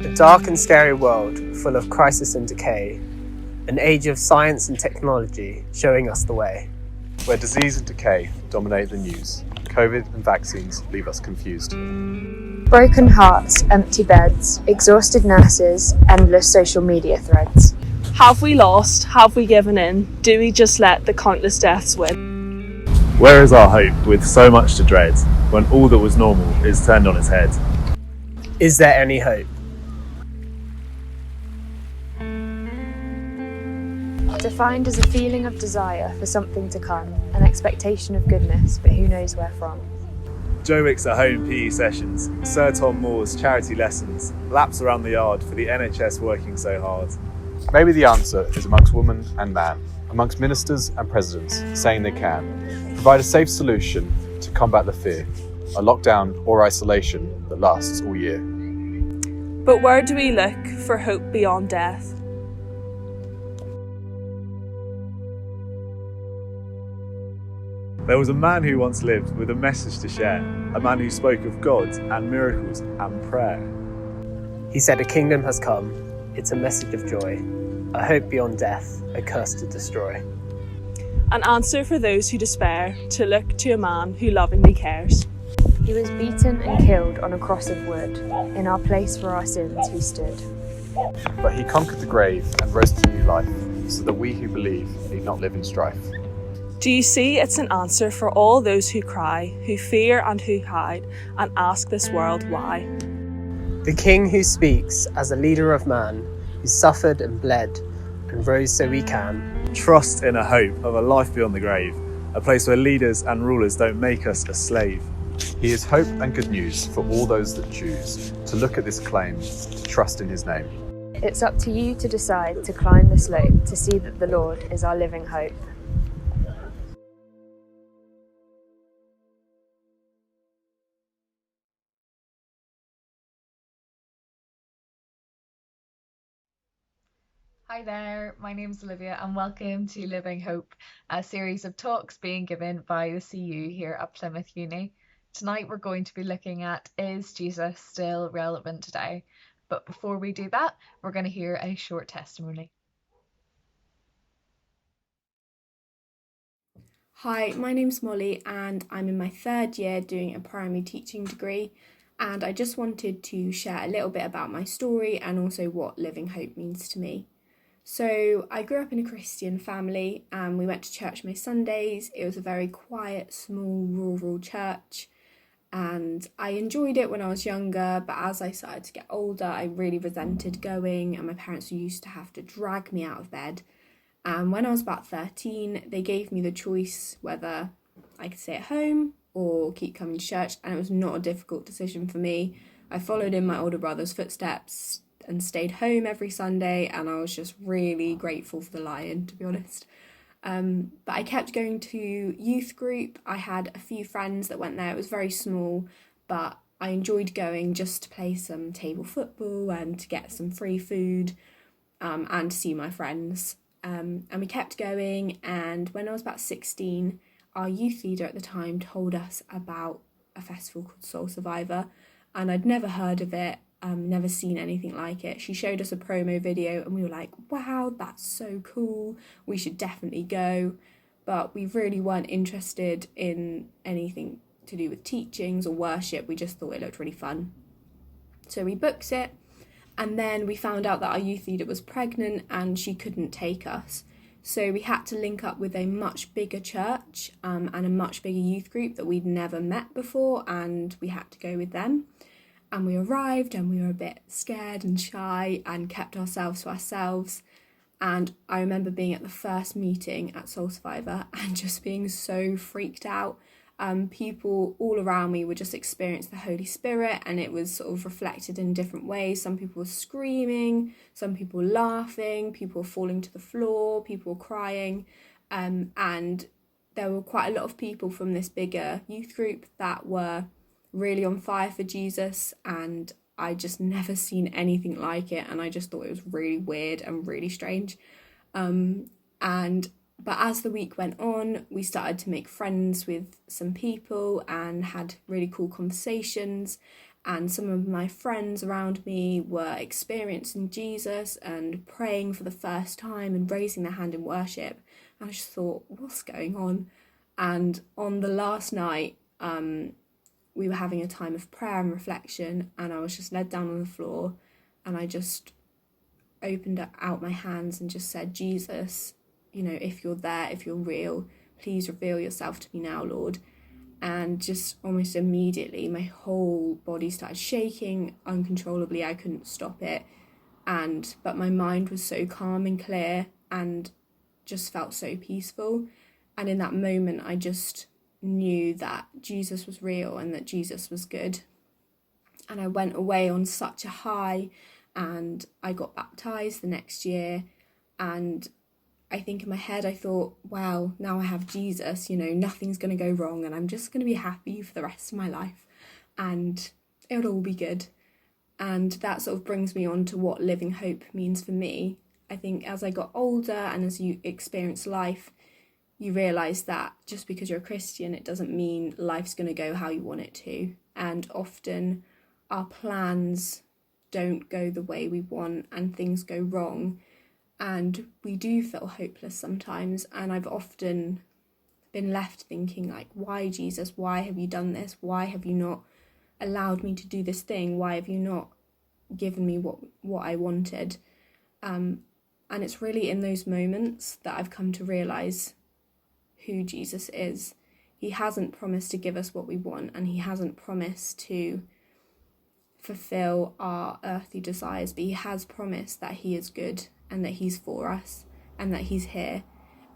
A dark and scary world full of crisis and decay, an age of science and technology showing us the way. Where disease and decay dominate the news, COVID and vaccines leave us confused. Broken hearts, empty beds, exhausted nurses, endless social media threads. Have we lost? Have we given in? Do we just let the countless deaths win? Where is our hope with so much to dread, when all that was normal is turned on its head? Is there any hope? Defined as a feeling of desire for something to come, an expectation of goodness, but who knows where from. Joe Wicks at home PE sessions, Sir Tom Moore's charity lessons, laps around the yard for the NHS working so hard. Maybe the answer is amongst woman and man, amongst ministers and presidents saying they can provide a safe solution to combat the fear, a lockdown or isolation that lasts all year. But where do we look for hope beyond death? There was a man who once lived with a message to share, a man who spoke of God and miracles and prayer. He said a kingdom has come, it's a message of joy, a hope beyond death, a curse to destroy. An answer for those who despair, to look to a man who lovingly cares. He was beaten and killed on a cross of wood. In our place for our sins he stood. But he conquered the grave and rose to new life, so that we who believe need not live in strife. Do you see it's an answer for all those who cry, who fear and who hide, and ask this world why? The King who speaks as a leader of man, who suffered and bled and rose so we can. Trust in a hope of a life beyond the grave, a place where leaders and rulers don't make us a slave. He is hope and good news for all those that choose to look at this claim, to trust in his name. It's up to you to decide to climb the slope, to see that the Lord is our living hope. Hi there, my name is Olivia and welcome to Living Hope, a series of talks being given by the CU here at Plymouth Uni. Tonight we're going to be looking at, is Jesus still relevant today? But before we do that, we're going to hear a short testimony. Hi, my name's Molly and I'm in my third year doing a primary teaching degree, and I just wanted to share a little bit about my story and also what Living Hope means to me. So I grew up in a Christian family and we went to church most Sundays. It was a very quiet, small, rural church and I enjoyed it when I was younger, but as I started to get older, I really resented going and my parents used to have to drag me out of bed. And when I was about 13, they gave me the choice whether I could stay at home or keep coming to church, and it was not a difficult decision for me. I followed in my older brother's footsteps and stayed home every Sunday, and I was just really grateful for the lion, to be honest. But I kept going to youth group. I had a few friends that went there. It was very small, but I enjoyed going just to play some table football and to get some free food and to see my friends. And we kept going, and when I was about 16, our youth leader at the time told us about a festival called Soul Survivor, and I'd never heard of it. Never seen anything like it. She showed us a promo video and we were like, wow, that's so cool, we should definitely go. But we really weren't interested in anything to do with teachings or worship. We just thought it looked really fun. So we booked it, and then we found out that our youth leader was pregnant and she couldn't take us. So we had to link up with a much bigger church and a much bigger youth group that we'd never met before, and we had to go with them. And we arrived and we were a bit scared and shy and kept ourselves to ourselves. And I remember being at the first meeting at Soul Survivor and just being so freaked out. People all around me were just experiencing the Holy Spirit, and it was sort of reflected in different ways. Some people were screaming, some people were laughing, people were falling to the floor, people were crying. And there were quite a lot of people from this bigger youth group that were really on fire for Jesus, and I just never seen anything like it, and I just thought it was really weird and really strange. But as the week went on, we started to make friends with some people and had really cool conversations, And some of my friends around me were experiencing Jesus and praying for the first time and raising their hand in worship. And I just thought, what's going on? And on the last night, we were having a time of prayer and reflection, and I was just led down on the floor, and I just opened out my hands and just said, Jesus, if you're there, if you're real, please reveal yourself to me now, Lord. And just almost immediately my whole body started shaking uncontrollably. I couldn't stop it, but my mind was so calm and clear and just felt so peaceful. And in that moment I just knew that Jesus was real and that Jesus was good. And I went away on such a high, and I got baptized the next year. And I think in my head I thought, wow, now I have Jesus, nothing's going to go wrong, and I'm just going to be happy for the rest of my life, and it'll all be good. And that sort of brings me on to what living hope means for me. I think as I got older and as you experience life, you realise that just because you're a Christian, it doesn't mean life's going to go how you want it to. And often our plans don't go the way we want and things go wrong. And we do feel hopeless sometimes. And I've often been left thinking, like, why, Jesus? Why have you done this? Why have you not allowed me to do this thing? Why have you not given me what I wanted? And it's really in those moments that I've come to realise who Jesus is. He hasn't promised to give us what we want, and he hasn't promised to fulfill our earthly desires, but he has promised that he is good and that he's for us and that he's here.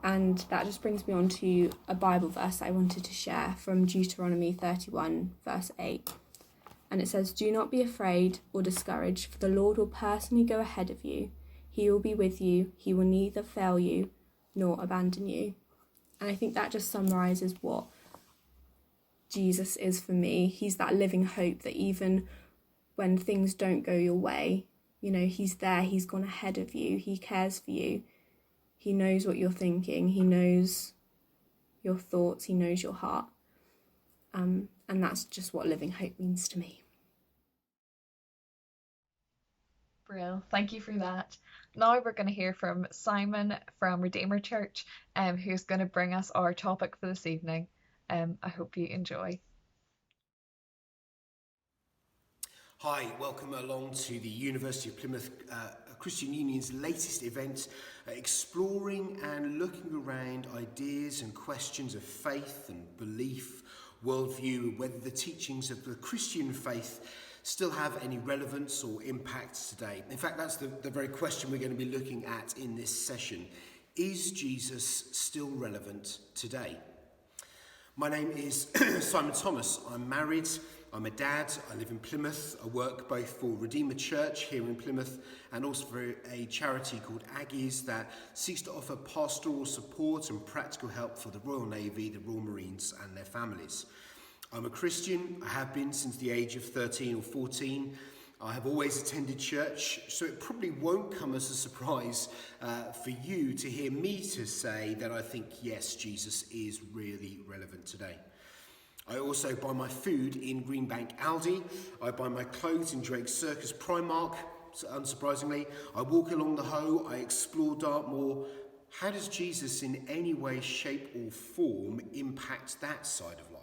And that just brings me on to a Bible verse I wanted to share from Deuteronomy 31 verse 8. And it says, "Do not be afraid or discouraged, for the Lord will personally go ahead of you. He will be with you. He will neither fail you nor abandon you." And I think that just summarises what Jesus is for me. He's that living hope that even when things don't go your way, he's there, he's gone ahead of you, he cares for you, he knows what you're thinking, he knows your thoughts, he knows your heart. And that's just what living hope means to me. Brill, thank you for that. Now we're going to hear from Simon from Redeemer Church, who's going to bring us our topic for this evening. I hope you enjoy. Hi, welcome along to the University of Plymouth Christian Union's latest event, exploring and looking around ideas and questions of faith and belief, worldview, whether the teachings of the Christian faith still have any relevance or impact today. In fact, that's the very question we're going to be looking at in this session. Is Jesus still relevant today? My name is Simon Thomas. I'm married, I'm a dad, I live in Plymouth. I work both for Redeemer Church here in Plymouth and also for a charity called Aggies that seeks to offer pastoral support and practical help for the Royal Navy, the Royal Marines and their families. I'm a Christian. I have been since the age of 13 or 14. I have always attended church, so it probably won't come as a surprise for you to hear me to say that I think, yes, Jesus is really relevant today. I also buy my food in Greenbank Aldi. I buy my clothes in Drake's Circus Primark, unsurprisingly. I walk along the Hoe. I explore Dartmoor. How does Jesus in any way, shape or form impact that side of life?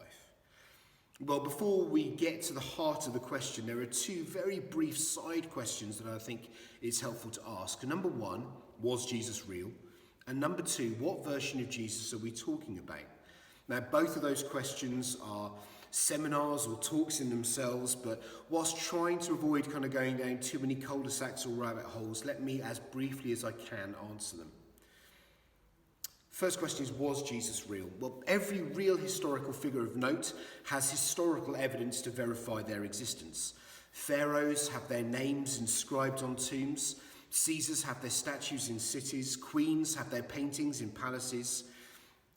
Well, before we get to the heart of the question, there are two very brief side questions that I think it's helpful to ask. Number one, was Jesus real? And number two, what version of Jesus are we talking about? Now, both of those questions are seminars or talks in themselves, but whilst trying to avoid kind of going down too many cul-de-sacs or rabbit holes, let me, as briefly as I can, answer them. First question is, was Jesus real? Well, every real historical figure of note has historical evidence to verify their existence. Pharaohs have their names inscribed on tombs. Caesars have their statues in cities. Queens have their paintings in palaces.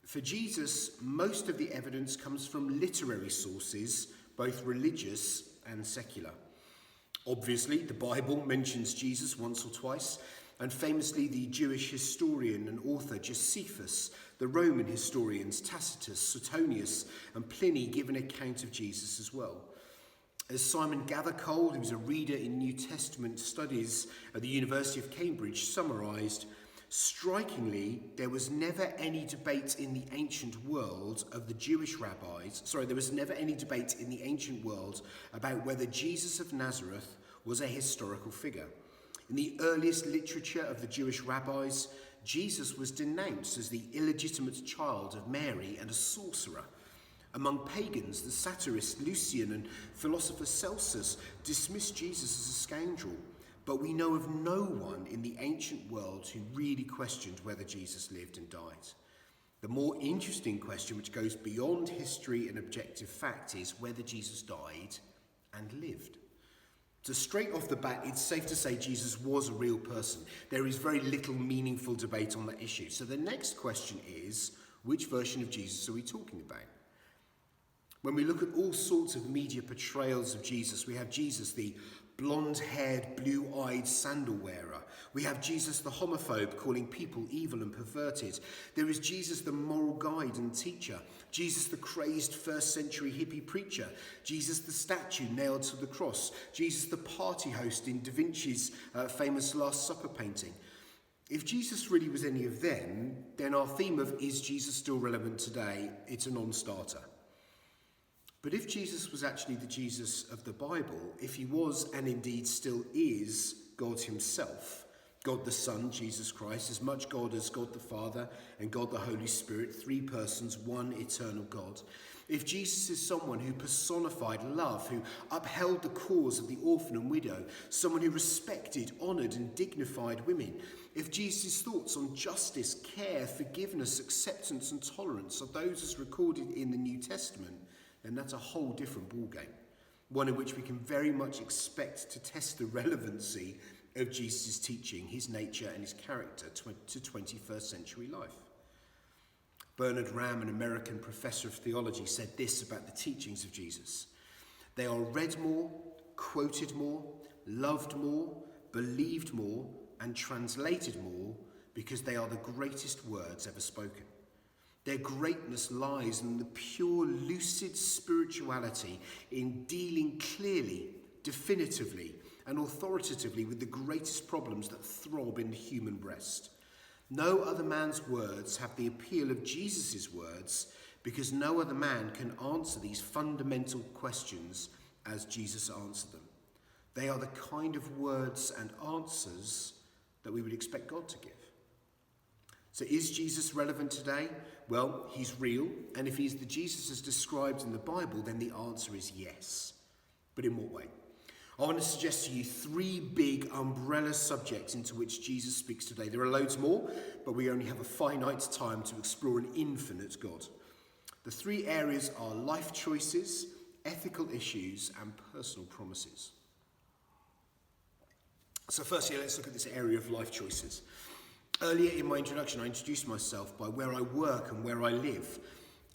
For Jesus, most of the evidence comes from literary sources, both religious and secular. Obviously, the Bible mentions Jesus once or twice, and famously the Jewish historian and author Josephus, the Roman historians Tacitus, Suetonius and Pliny give an account of Jesus as well. As Simon Gathercole, who was a reader in New Testament studies at the University of Cambridge, summarised, strikingly, there was never any debate in the ancient world of the Jewish rabbis. There was never any debate in the ancient world about whether Jesus of Nazareth was a historical figure. In the earliest literature of the Jewish rabbis, Jesus was denounced as the illegitimate child of Mary and a sorcerer. Among pagans, the satirist Lucian and philosopher Celsus dismissed Jesus as a scoundrel, but we know of no one in the ancient world who really questioned whether Jesus lived and died. The more interesting question, which goes beyond history and objective fact, is whether Jesus died and lived. So straight off the bat, it's safe to say Jesus was a real person. There is very little meaningful debate on that issue. So the next question is, which version of Jesus are we talking about? When we look at all sorts of media portrayals of Jesus, we have Jesus, the blonde-haired, blue-eyed sandal wearer. We have Jesus, the homophobe, calling people evil and perverted. There is Jesus, the moral guide and teacher. Jesus, the crazed first-century hippie preacher. Jesus, the statue nailed to the cross. Jesus, the party host in Da Vinci's famous Last Supper painting. If Jesus really was any of them, then our theme of "Is Jesus still relevant today?" it's a non-starter. But if Jesus was actually the Jesus of the Bible, if he was and indeed still is God himself, God the Son, Jesus Christ, as much God as God the Father and God the Holy Spirit, three persons, one eternal God. If Jesus is someone who personified love, who upheld the cause of the orphan and widow, someone who respected, honoured and dignified women, if Jesus' thoughts on justice, care, forgiveness, acceptance and tolerance are those as recorded in the New Testament, then that's a whole different ballgame, one in which we can very much expect to test the relevancy of Jesus' teaching, his nature and his character to 21st century life. Bernard Ramm, an American professor of theology, said this about the teachings of Jesus: they are read more, quoted more, loved more, believed more, and translated more because they are the greatest words ever spoken. Their greatness lies in the pure, lucid spirituality in dealing clearly, definitively, and authoritatively with the greatest problems that throb in the human breast. No other man's words have the appeal of Jesus' words because no other man can answer these fundamental questions as Jesus answered them. They are the kind of words and answers that we would expect God to give. So is Jesus relevant today? Well, he's real, and if he's the Jesus as described in the Bible, then the answer is yes. But in what way? I want to suggest to you three big umbrella subjects into which Jesus speaks today. There are loads more, but we only have a finite time to explore an infinite God. The three areas are life choices, ethical issues, and personal promises. So firstly, let's look at this area of life choices. Earlier in my introduction, I introduced myself by where I work and where I live.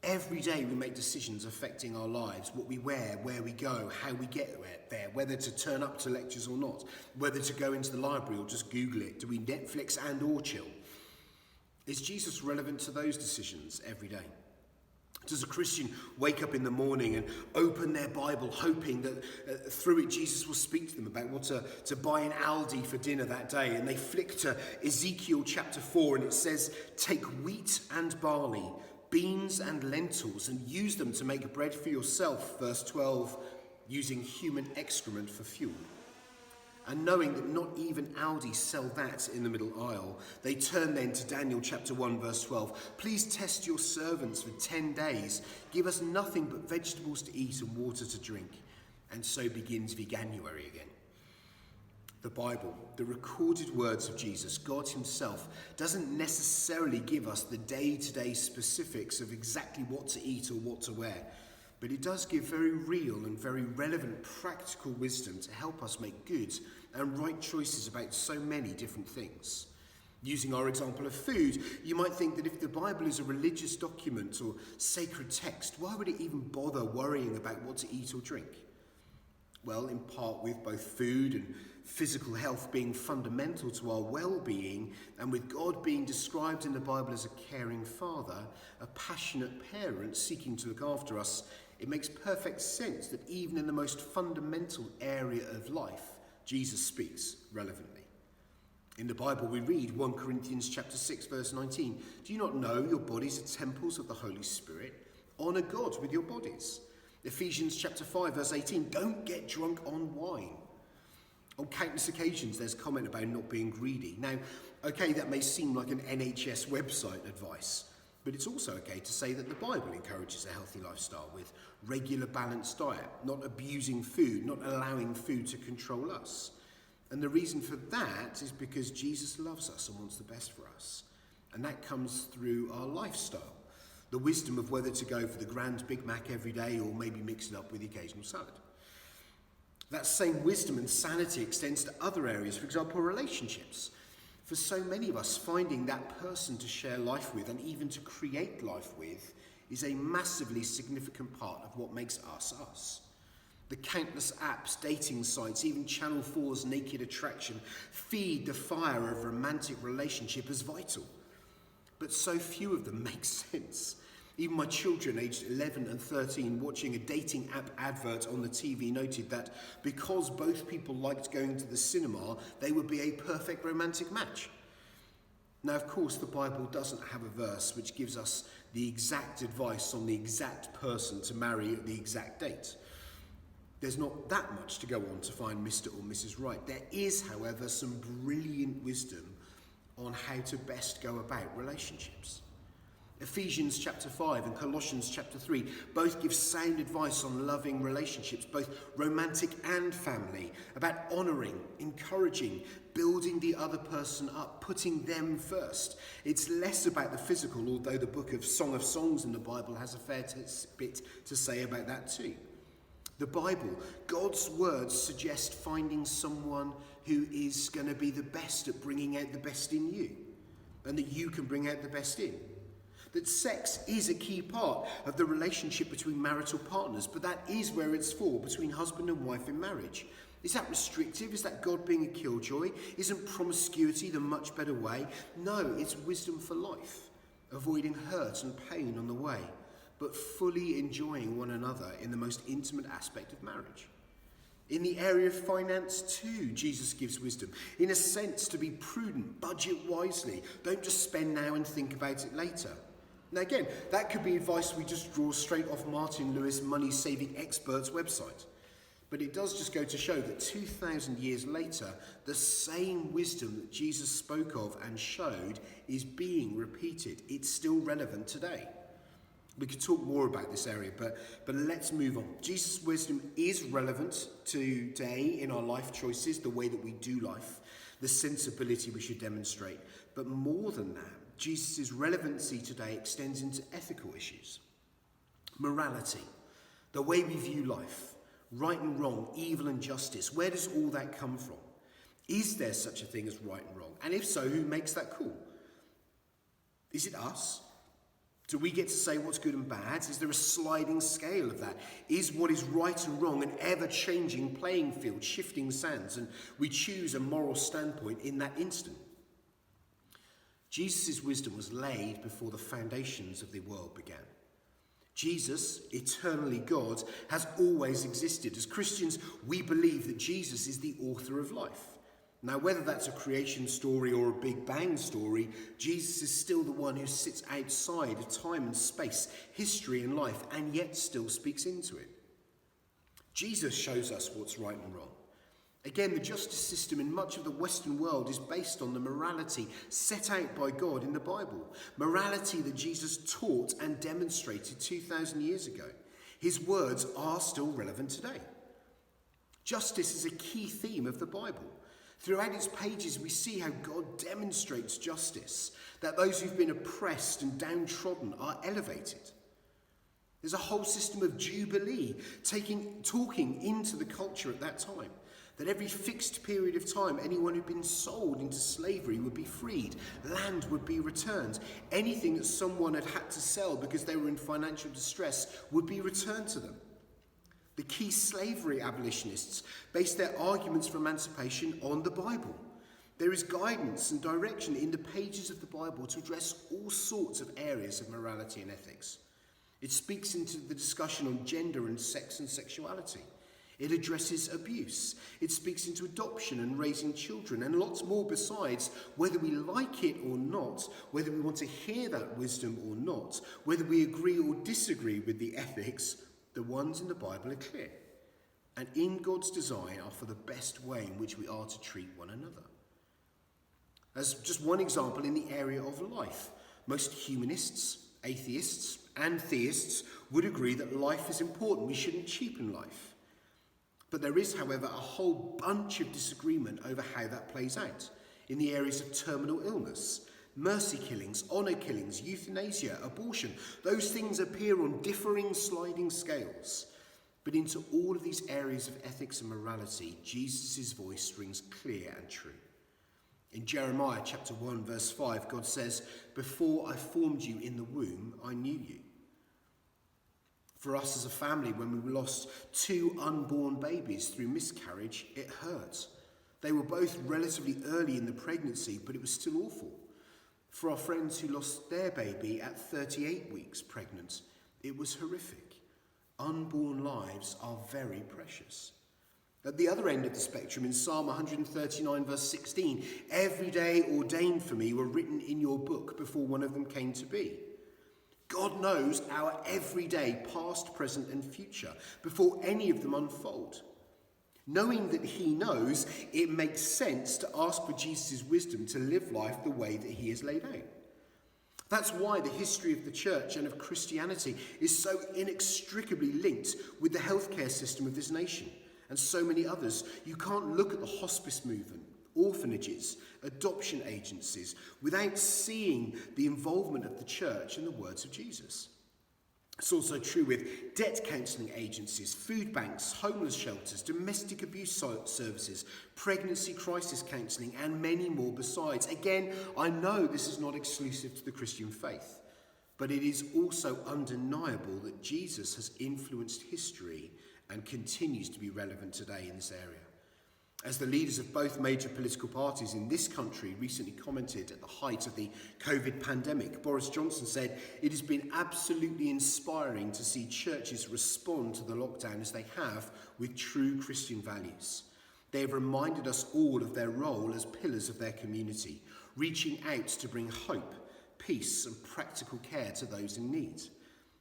Every day we make decisions affecting our lives, what we wear, where we go, how we get there, whether to turn up to lectures or not, whether to go into the library or just Google it. Do we Netflix and or chill? Is Jesus relevant to those decisions every day? Does a Christian wake up in the morning and open their Bible hoping that through it Jesus will speak to them about what to buy in Aldi for dinner that day? And they flick to Ezekiel chapter 4 and it says, "Take wheat and barley, beans and lentils and use them to make bread for yourself," verse 12, using human excrement for fuel. And knowing that not even Aldi sell that in the middle aisle, they turn then to Daniel chapter 1 verse 12. "Please test your servants for 10 days. Give us nothing but vegetables to eat and water to drink." And so begins Veganuary again. The Bible, the recorded words of Jesus, God himself, doesn't necessarily give us the day-to-day specifics of exactly what to eat or what to wear. But it does give very real and very relevant practical wisdom to help us make good and right choices about so many different things. Using our example of food, you might think that if the Bible is a religious document or sacred text, why would it even bother worrying about what to eat or drink? Well, in part with both food and physical health being fundamental to our well-being, and with God being described in the Bible as a caring father, a passionate parent seeking to look after us, it makes perfect sense that even in the most fundamental area of life, Jesus speaks relevantly. In the Bible we read 1 Corinthians chapter 6 verse 19, "Do you not know your bodies are temples of the Holy Spirit? Honour God with your bodies." Ephesians chapter 5 verse 18, "Don't get drunk on wine." On countless occasions there's comment about not being greedy. Now, okay, that may seem like an NHS website advice, but it's also okay to say that the Bible encourages a healthy lifestyle with regular balanced diet, not abusing food, not allowing food to control us. And the reason for that is because Jesus loves us and wants the best for us. And that comes through our lifestyle. The wisdom of whether to go for the grand Big Mac every day or maybe mix it up with the occasional salad. That same wisdom and sanity extends to other areas, for example, relationships. For so many of us, finding that person to share life with and even to create life with is a massively significant part of what makes us us. The countless apps, dating sites, even Channel 4's Naked Attraction feed the fire of romantic relationship as vital. But so few of them make sense. Even my children, aged 11 and 13, watching a dating app advert on the TV, noted that because both people liked going to the cinema, they would be a perfect romantic match. Now, of course, the Bible doesn't have a verse which gives us the exact advice on the exact person to marry at the exact date. There's not that much to go on to find Mr. or Mrs. Right. There is, however, some brilliant wisdom on how to best go about relationships. Ephesians chapter 5 and Colossians chapter 3 both give sound advice on loving relationships, both romantic and family, about honouring, encouraging, building the other person up, putting them first. It's less about the physical, although the book of Song of Songs in the Bible has a fair bit to say about that too. The Bible, God's words suggest finding someone who is going to be the best at bringing out the best in you, and that you can bring out the best in. That sex is a key part of the relationship between marital partners, but that is where it's for, between husband and wife in marriage. Is that restrictive? Is that God being a killjoy? Isn't promiscuity the much better way? No, it's wisdom for life, avoiding hurt and pain on the way, but fully enjoying one another in the most intimate aspect of marriage. In the area of finance too, Jesus gives wisdom. In a sense, to be prudent, budget wisely. Don't just spend now and think about it later. Now again, that could be advice we just draw straight off Martin Lewis, Money Saving Expert's website. But it does just go to show that 2,000 years later, the same wisdom that Jesus spoke of and showed is being repeated. It's still relevant today. We could talk more about this area, but let's move on. Jesus' wisdom is relevant today in our life choices, the way that we do life, the sensibility we should demonstrate. But more than that, Jesus' relevancy today extends into ethical issues. Morality, the way we view life, right and wrong, evil and justice. Where does all that come from? Is there such a thing as right and wrong? And if so, who makes that call? Is it us? Do we get to say what's good and bad? Is there a sliding scale of that? Is what is right and wrong an ever-changing playing field, shifting sands, and we choose a moral standpoint in that instant? Jesus' wisdom was laid before the foundations of the world began. Jesus, eternally God, has always existed. As Christians, we believe that Jesus is the author of life. Now, whether that's a creation story or a Big Bang story, Jesus is still the one who sits outside of time and space, history and life, and yet still speaks into it. Jesus shows us what's right and wrong. Again, the justice system in much of the Western world is based on the morality set out by God in the Bible. Morality that Jesus taught and demonstrated 2,000 years ago. His words are still relevant today. Justice is a key theme of the Bible. Throughout its pages, we see how God demonstrates justice, that those who've been oppressed and downtrodden are elevated. There's a whole system of jubilee talking into the culture at that time, that every fixed period of time, anyone who'd been sold into slavery would be freed, land would be returned, anything that someone had to sell because they were in financial distress would be returned to them. The key slavery abolitionists based their arguments for emancipation on the Bible. There is guidance and direction in the pages of the Bible to address all sorts of areas of morality and ethics. It speaks into the discussion on gender and sex and sexuality. It addresses abuse. It speaks into adoption and raising children and lots more besides, whether we like it or not, whether we want to hear that wisdom or not, whether we agree or disagree with the ethics, the ones in the Bible are clear. And in God's design are for the best way in which we are to treat one another. As just one example in the area of life, most humanists, atheists, and theists would agree that life is important. We shouldn't cheapen life. But there is, however, a whole bunch of disagreement over how that plays out in the areas of terminal illness, mercy killings, honour killings, euthanasia, abortion. Those things appear on differing sliding scales. But into all of these areas of ethics and morality, Jesus' voice rings clear and true. In Jeremiah chapter 1, verse 5, God says, "Before I formed you in the womb, I knew you." For us as a family, when we lost 2 unborn babies through miscarriage, it hurt. They were both relatively early in the pregnancy, but it was still awful. For our friends who lost their baby at 38 weeks pregnant, it was horrific. Unborn lives are very precious. At the other end of the spectrum, in Psalm 139, verse 16, "Every day ordained for me were written in your book before one of them came to be." God knows our everyday, past, present, and future, before any of them unfold. Knowing that he knows, it makes sense to ask for Jesus' wisdom to live life the way that he has laid out. That's why the history of the church and of Christianity is so inextricably linked with the healthcare system of this nation and so many others. You can't look at the hospice movement, orphanages, adoption agencies without seeing the involvement of the church in the words of Jesus. It's also true with debt counselling agencies, food banks, homeless shelters, domestic abuse services, pregnancy crisis counselling, and many more besides. Again, I know this is not exclusive to the Christian faith, but it is also undeniable that Jesus has influenced history and continues to be relevant today in this area. As the leaders of both major political parties in this country recently commented at the height of the COVID pandemic, Boris Johnson said, "It has been absolutely inspiring to see churches respond to the lockdown as they have with true Christian values. They have reminded us all of their role as pillars of their community, reaching out to bring hope, peace and practical care to those in need.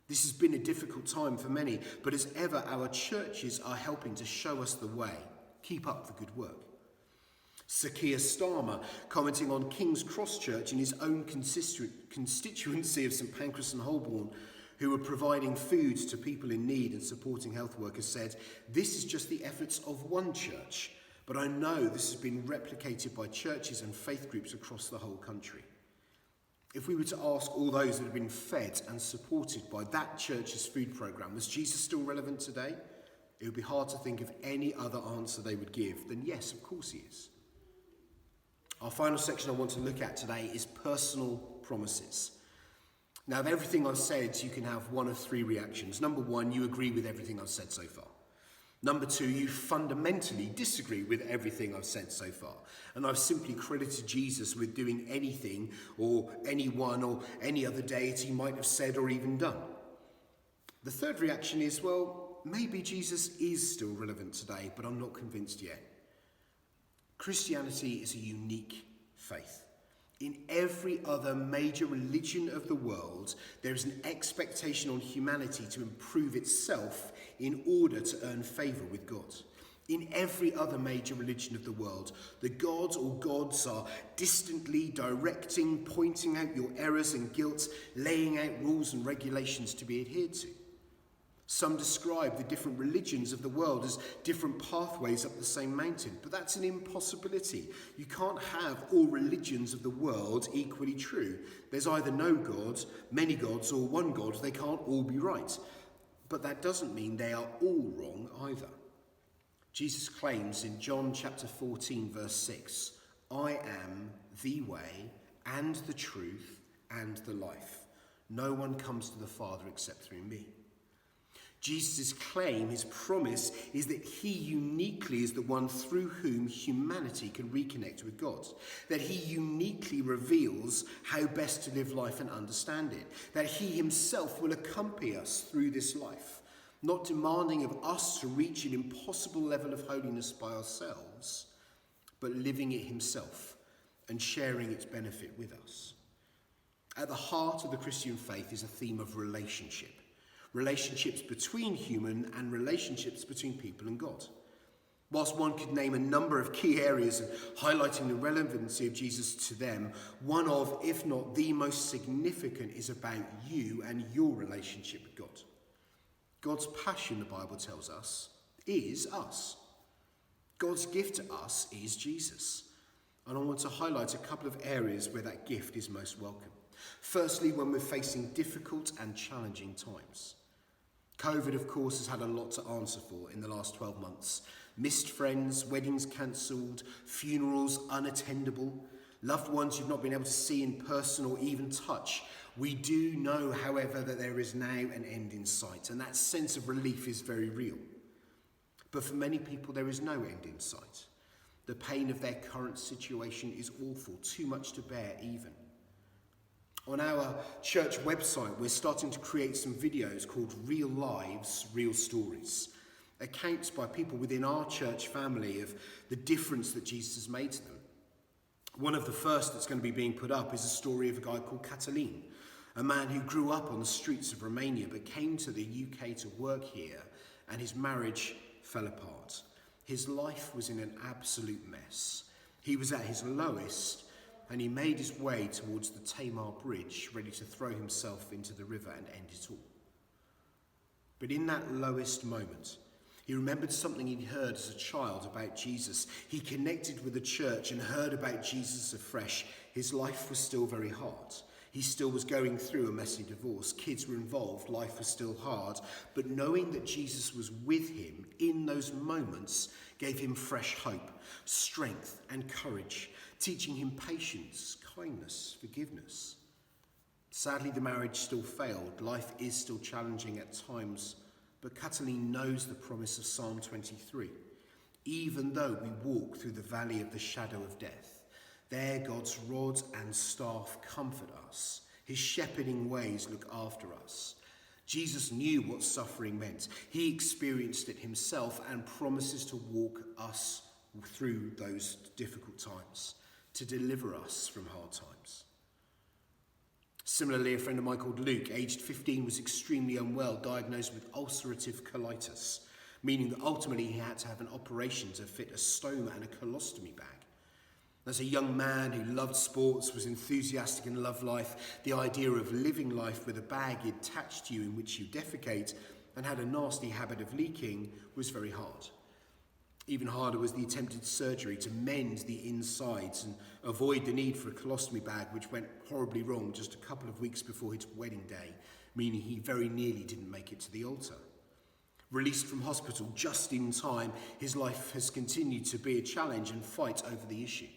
This has been a difficult time for many, but as ever, our churches are helping to show us the way. Keep up the good work." Sir Keir Starmer, commenting on King's Cross Church in his own constituency of St Pancras and Holborn, who were providing food to people in need and supporting health workers, said, "This is just the efforts of one church, but I know this has been replicated by churches and faith groups across the whole country." If we were to ask all those that have been fed and supported by that church's food programme, was Jesus still relevant today? It would be hard to think of any other answer they would give than yes, of course he is. Our final section I want to look at today is personal promises. Now, of everything I've said, you can have one of 3 reactions. Number 1, you agree with everything I've said so far. Number 2, you fundamentally disagree with everything I've said so far. And I've simply credited Jesus with doing anything or anyone or any other deity he might have said or even done. The third reaction is, well, maybe Jesus is still relevant today, but I'm not convinced yet. Christianity is a unique faith. In every other major religion of the world, there is an expectation on humanity to improve itself in order to earn favour with God. In every other major religion of the world, the god or gods are distantly directing, pointing out your errors and guilt, laying out rules and regulations to be adhered to. Some describe the different religions of the world as different pathways up the same mountain, but that's an impossibility. You can't have all religions of the world equally true. There's either no God, many gods, or one God. They can't all be right. But that doesn't mean they are all wrong either. Jesus claims in John chapter 14, verse 6, "I am the way and the truth and the life. No one comes to the Father except through me." Jesus' claim, his promise, is that he uniquely is the one through whom humanity can reconnect with God. That he uniquely reveals how best to live life and understand it. That he himself will accompany us through this life, not demanding of us to reach an impossible level of holiness by ourselves, but living it himself and sharing its benefit with us. At the heart of the Christian faith is a theme of relationship. Relationships between human and relationships between people and God. Whilst one could name a number of key areas highlighting the relevancy of Jesus to them, one of, if not the most significant, is about you and your relationship with God. God's passion, the Bible tells us, is us. God's gift to us is Jesus. And I want to highlight a couple of areas where that gift is most welcome. Firstly, when we're facing difficult and challenging times. COVID, of course, has had a lot to answer for in the last 12 months. Missed friends, weddings cancelled, funerals unattendable, loved ones you've not been able to see in person or even touch. We do know, however, that there is now an end in sight, and that sense of relief is very real. But for many people, there is no end in sight. The pain of their current situation is awful, too much to bear even. On our church website, we're starting to create some videos called Real Lives, Real Stories. Accounts by people within our church family of the difference that Jesus has made to them. One of the first that's going to be being put up is a story of a guy called Cătălin, a man who grew up on the streets of Romania but came to the UK to work here, and his marriage fell apart. His life was in an absolute mess. He was at his lowest, and he made his way towards the Tamar Bridge, ready to throw himself into the river and end it all. But in that lowest moment, he remembered something he'd heard as a child about Jesus. He connected with the church and heard about Jesus afresh. His life was still very hard. He still was going through a messy divorce. Kids were involved. Life was still hard. But knowing that Jesus was with him in those moments gave him fresh hope, strength and courage, teaching him patience, kindness, forgiveness. Sadly, the marriage still failed. Life is still challenging at times, but Cătălin knows the promise of Psalm 23. Even though we walk through the valley of the shadow of death, there God's rod and staff comfort us. His shepherding ways look after us. Jesus knew what suffering meant. He experienced it himself and promises to walk us through those difficult times, to deliver us from hard times. Similarly, a friend of mine called Luke, aged 15, was extremely unwell, diagnosed with ulcerative colitis, meaning that ultimately he had to have an operation to fit a stoma and a colostomy bag. As a young man who loved sports, was enthusiastic and loved life, the idea of living life with a bag attached to you in which you defecate and had a nasty habit of leaking was very hard. Even harder was the attempted surgery to mend the insides and avoid the need for a colostomy bag, which went horribly wrong just a couple of weeks before his wedding day, meaning he very nearly didn't make it to the altar. Released from hospital just in time, his life has continued to be a challenge and fight over the issue.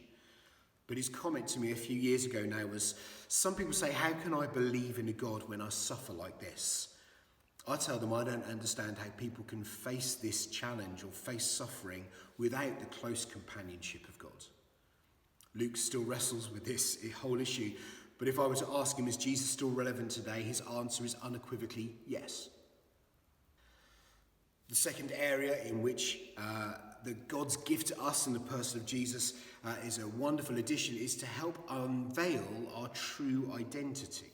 But his comment to me a few years ago now was, some people say, how can I believe in a God when I suffer like this? I tell them I don't understand how people can face this challenge or face suffering without the close companionship of God. Luke still wrestles with this whole issue, but if I were to ask him, is Jesus still relevant today? His answer is unequivocally yes. The second area in which God's gift to us in the person of Jesus is a wonderful addition is to help unveil our true identity.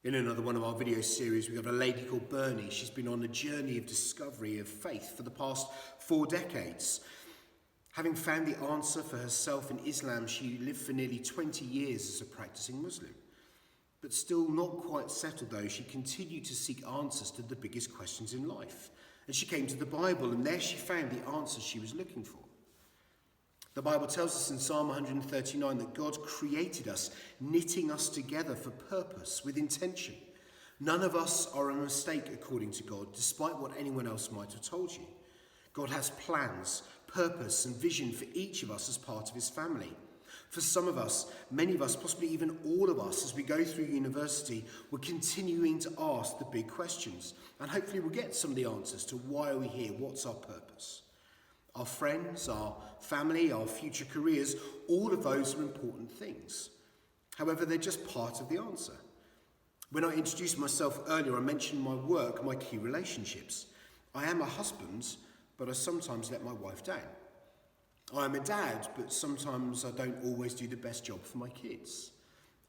In another one of our video series, we have a lady called Bernie. She's been on a journey of discovery of faith for the past 4 decades. Having found the answer for herself in Islam, she lived for nearly 20 years as a practicing Muslim. But still not quite settled though, she continued to seek answers to the biggest questions in life. And she came to the Bible, and there she found the answers she was looking for. The Bible tells us in Psalm 139 that God created us, knitting us together for purpose, with intention. None of us are a mistake according to God, despite what anyone else might have told you. God has plans, purpose and vision for each of us as part of his family. For some of us, many of us, possibly even all of us, as we go through university, we're continuing to ask the big questions. And hopefully we'll get some of the answers to why are we here, what's our purpose. Our friends, our family, our future careers, all of those are important things. However, they're just part of the answer. When I introduced myself earlier, I mentioned my work, my key relationships. I am a husband, but I sometimes let my wife down. I'm a dad, but sometimes I don't always do the best job for my kids.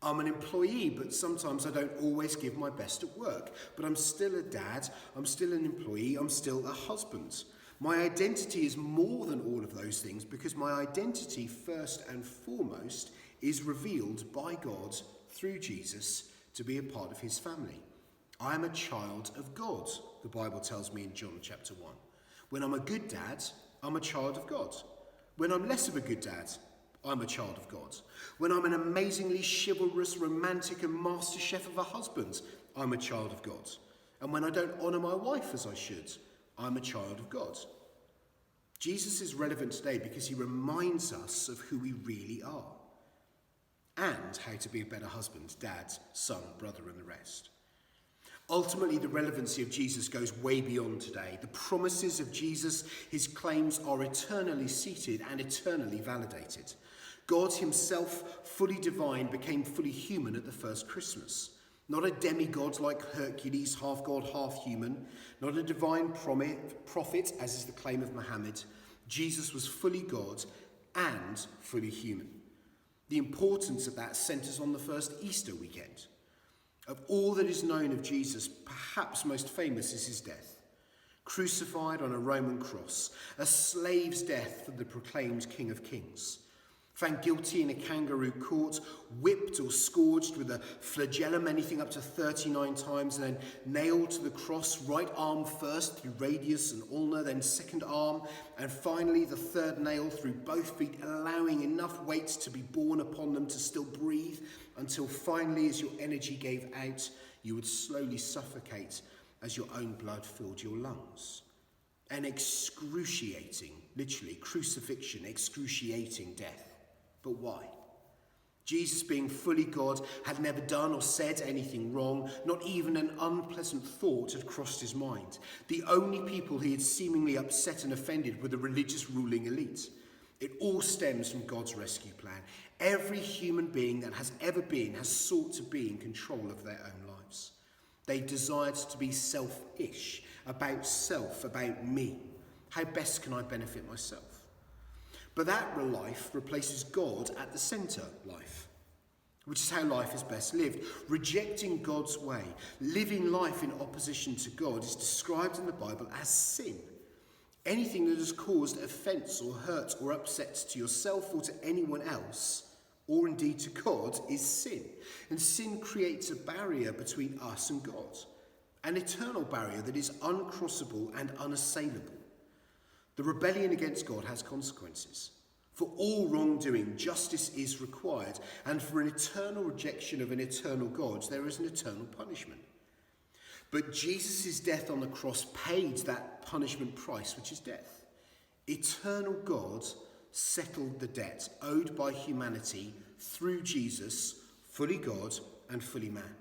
I'm an employee, but sometimes I don't always give my best at work. But I'm still a dad, I'm still an employee, I'm still a husband. My identity is more than all of those things because my identity, first and foremost, is revealed by God through Jesus to be a part of his family. I am a child of God, the Bible tells me in John chapter 1. When I'm a good dad, I'm a child of God. When I'm less of a good dad, I'm a child of God. When I'm an amazingly chivalrous, romantic and master chef of a husband, I'm a child of God. And when I don't honour my wife as I should, I'm a child of God. Jesus is relevant today because he reminds us of who we really are and how to be a better husband, dad, son, brother and the rest. Ultimately, the relevancy of Jesus goes way beyond today. The promises of Jesus, his claims are eternally seated and eternally validated. God himself, fully divine, became fully human at the first Christmas. Not a demigod like Hercules, half God, half human. Not a divine prophet, as is the claim of Muhammad. Jesus was fully God and fully human. The importance of that centres on the first Easter weekend. Of all that is known of Jesus, perhaps most famous is his death. Crucified on a Roman cross, a slave's death for the proclaimed King of Kings. Found guilty in a kangaroo court, whipped or scourged with a flagellum anything up to 39 times, and then nailed to the cross, right arm first through radius and ulna, then second arm, and finally the third nail through both feet, allowing enough weight to be borne upon them to still breathe, until finally, as your energy gave out, you would slowly suffocate as your own blood filled your lungs. An excruciating, literally crucifixion, excruciating death. But why? Jesus, being fully God, had never done or said anything wrong. Not even an unpleasant thought had crossed his mind. The only people he had seemingly upset and offended were the religious ruling elite. It all stems from God's rescue plan. Every human being that has ever been has sought to be in control of their own lives. They desired to be selfish, about self, about me. How best can I benefit myself? But that life replaces God at the centre life, which is how life is best lived. Rejecting God's way, living life in opposition to God is described in the Bible as sin. Anything that has caused offence or hurt or upset to yourself or to anyone else, or indeed to God, is sin. And sin creates a barrier between us and God, an eternal barrier that is uncrossable and unassailable. The rebellion against God has consequences. For all wrongdoing, justice is required, and for an eternal rejection of an eternal God, there is an eternal punishment. But Jesus' death on the cross paid that punishment price, which is death. Eternal God settled the debt owed by humanity through Jesus, fully God and fully man.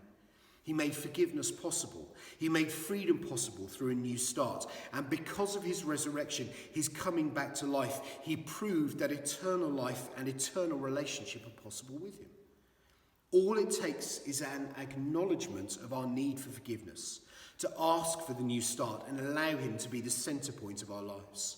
He made forgiveness possible. He made freedom possible through a new start. And because of his resurrection, his coming back to life, he proved that eternal life and eternal relationship are possible with him. All it takes is an acknowledgement of our need for forgiveness, to ask for the new start and allow him to be the centre point of our lives.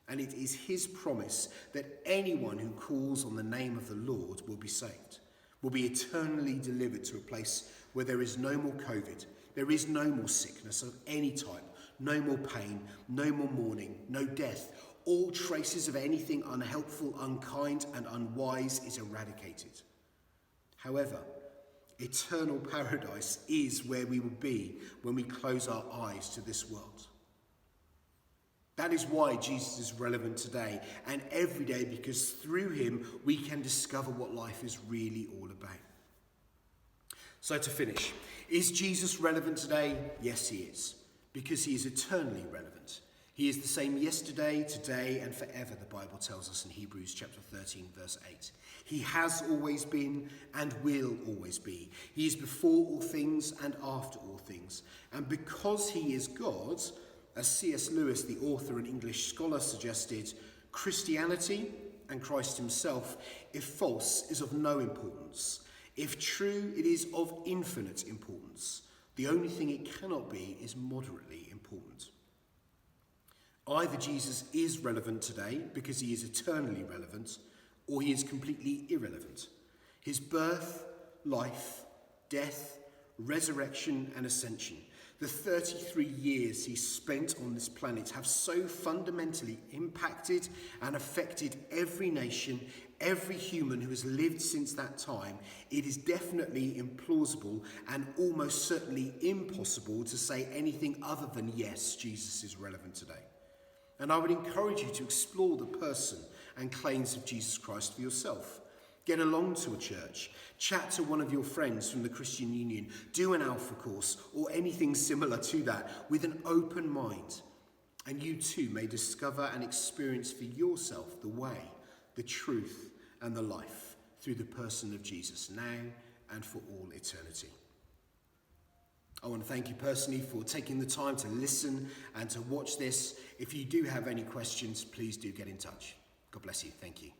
And it is his promise that anyone who calls on the name of the Lord will be saved, will be eternally delivered to a place where there is no more COVID, there is no more sickness of any type, no more pain, no more mourning, no death. All traces of anything unhelpful, unkind, and unwise is eradicated. However, eternal paradise is where we will be when we close our eyes to this world. That is why Jesus is relevant today and every day, because through him we can discover what life is really all about. So to finish, is Jesus relevant today? Yes, he is, because he is eternally relevant. He is the same yesterday, today, and forever, the Bible tells us in Hebrews chapter 13, verse 8. He has always been and will always be. He is before all things and after all things. And because he is God, as C.S. Lewis, the author and English scholar, suggested, Christianity and Christ himself, if false, is of no importance. If true, it is of infinite importance. The only thing it cannot be is moderately important. Either Jesus is relevant today because he is eternally relevant, or he is completely irrelevant. His birth, life, death, resurrection and ascension, the 33 years he spent on this planet, have so fundamentally impacted and affected every nation, every human who has lived since that time. It is definitely implausible and almost certainly impossible to say anything other than yes, Jesus is relevant today. And I would encourage you to explore the person and claims of Jesus Christ for yourself. Get along to a church, chat to one of your friends from the Christian Union, do an Alpha course or anything similar to that with an open mind. And you too may discover and experience for yourself the way, the truth and the life through the person of Jesus now and for all eternity. I want to thank you personally for taking the time to listen and to watch this. If you do have any questions, please do get in touch. God bless you. Thank you.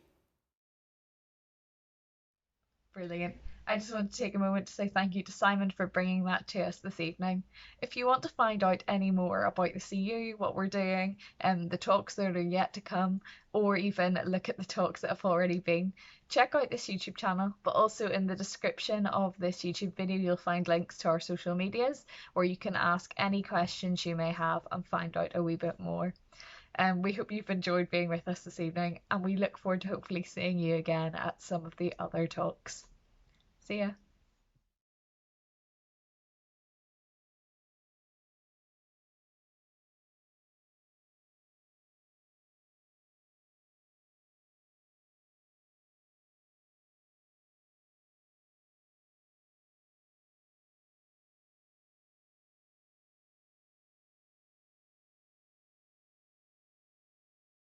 Brilliant. I just want to take a moment to say thank you to Simon for bringing that to us this evening. If you want to find out any more about the CU, what we're doing, the talks that are yet to come, or even look at the talks that have already been, check out this YouTube channel, but also in the description of this YouTube video you'll find links to our social medias where you can ask any questions you may have and find out a wee bit more. We hope you've enjoyed being with us this evening, and we look forward to hopefully seeing you again at some of the other talks. See ya.